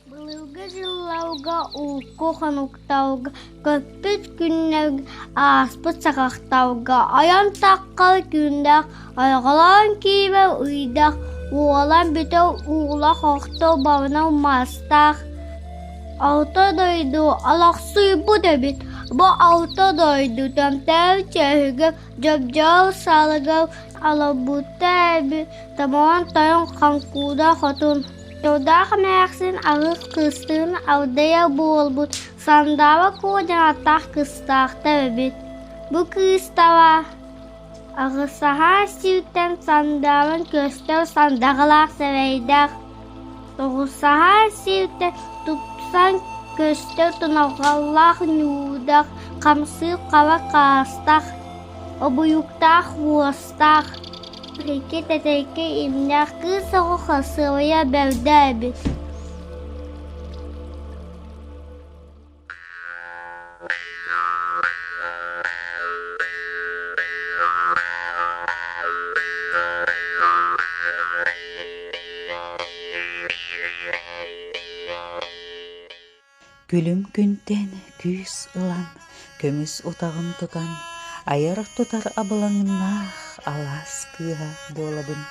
Былыуга жыллауга уукку хонуктауга көппүт күннэг ааспыт саҕахтауга аян таккал күндэх айҕалаан киибэ ыйдах уолан бүтэ уула хохто бабына мастах ауто дойду алахсыйбут эбит бу ауто дойду төмтөв чөһүгө жөбжөв салыгав алабутта эби тамаан тайын ханкууда хотун Тодах мэрсэн агыс кыстын алдая болбут сандава кодан атах кыстахта эбит. Бу кыстава агысаха сиүтен сандавын көстөв сандагалах севейдах. Тогусаха сиүтен тупсан көстөв тунагаллах нюдах камсы кава кастах. Обуюктах востах. Рики тетеке имнях кысого хасывая бевдебит. Gülüm günten küs ılan, kömüs utağın tutan, ayar tutar abılangınah alas kıha bolabın.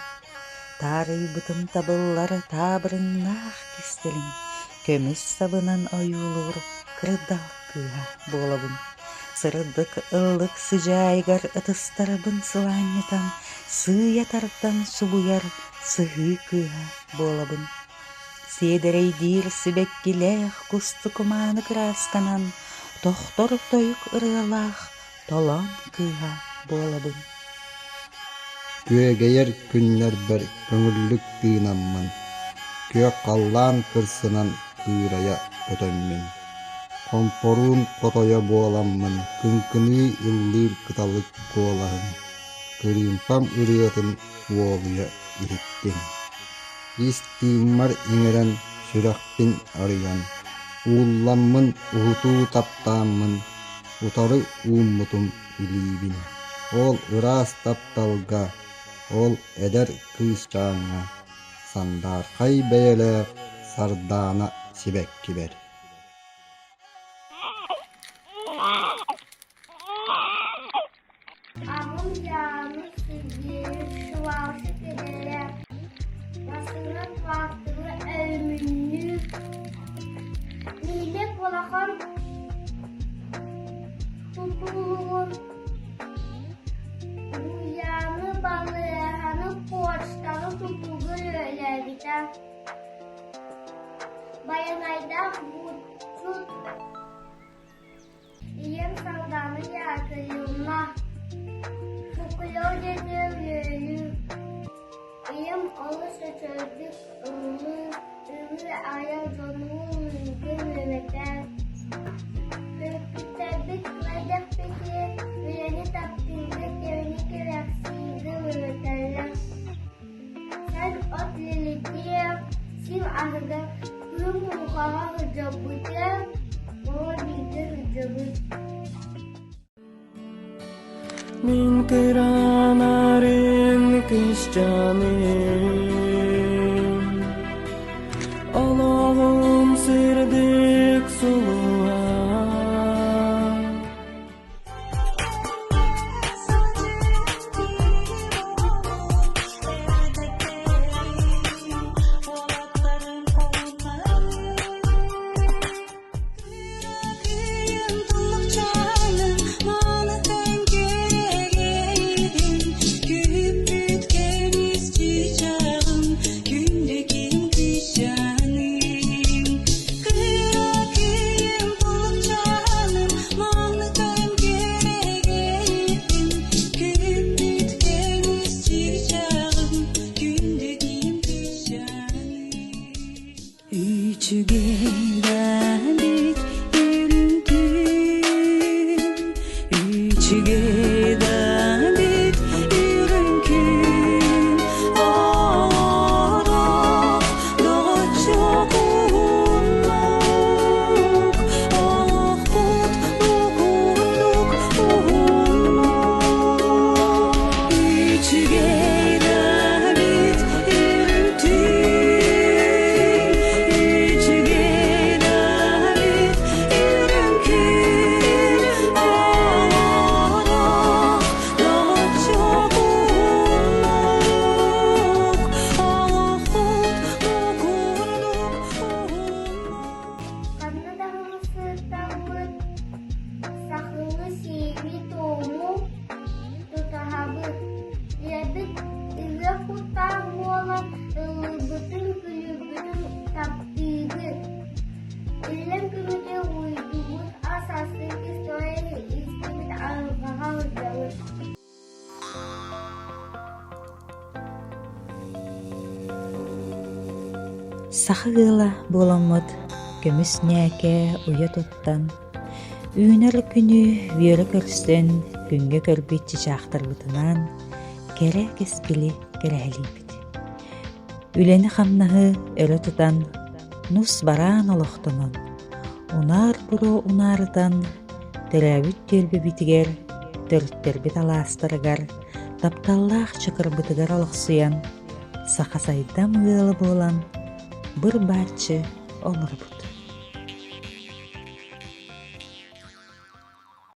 Tarıy bıtım tabıllar tabırınah kistelin, kömüs sabınan ayulur kırdal kıha bolabın. Sırdık ıllık sıcaygar ıtıstarabın sıvanyatan, sığ yatardan subuyar sıhı kıha bolabın. Седерей дир сибеккилех кусты куманы красканан, тохтор тойук ырыалах, толон кыга болабын. Күөгейер күннер бір көңүллүк тыынаммын, көө қаллан кырсынан кыырая көтөммүн. Компорун котоя боламмын, күнкүнү ыллыр кыталык коолахын, кырыымпам ырыатын уолуя ириттин. Истииммар иңерен сүрәхпин арыян, уулламмын ухутуу таптааммын, утары ууммутум илиибин. Ол ырас тапталга, ол эдер кыысчааңа, сандар хай бэйэлээх сардаана сибэккибер. Amın yağını silgiyi şıvalşı giderler. Basının vaktini ölümünü. Nilek olakan tutulun. Bu yağını balığını poçtanı tutuğu öyle biter. Bayanayda bu tut. İyem sandanı yakıyımla. Kukulode devlülü. İyem olursa çözdük ımı ayar canımı mümkün mehmetler. Tebrik edip peki üreni tapdinde kevini kereksiydi mehmetlerler. Sen ot lilidiye sim ahıda hım muhava hıcabıda o lider hıcabıda. Min kıranarin kışcanım Allah'ım sirdik suluğa Сахыгыла боламмыт, көмүс нääке уя туттан. Үүнер күнү үөрө көрстен, күнгө көрбүт чичаахтарбытынан, кере кескили керәһилибит. Үлени хамнаһы өлө тутан, нус бараан олохтонон, унаар буру унаарытан, төрәбүт төлбүбитигер, төрүттөрбүт алаастарыгар, тапталлаах чыкырбытыгар олохсуян, сахасайдам ыалы болан, бір бачы олорбут.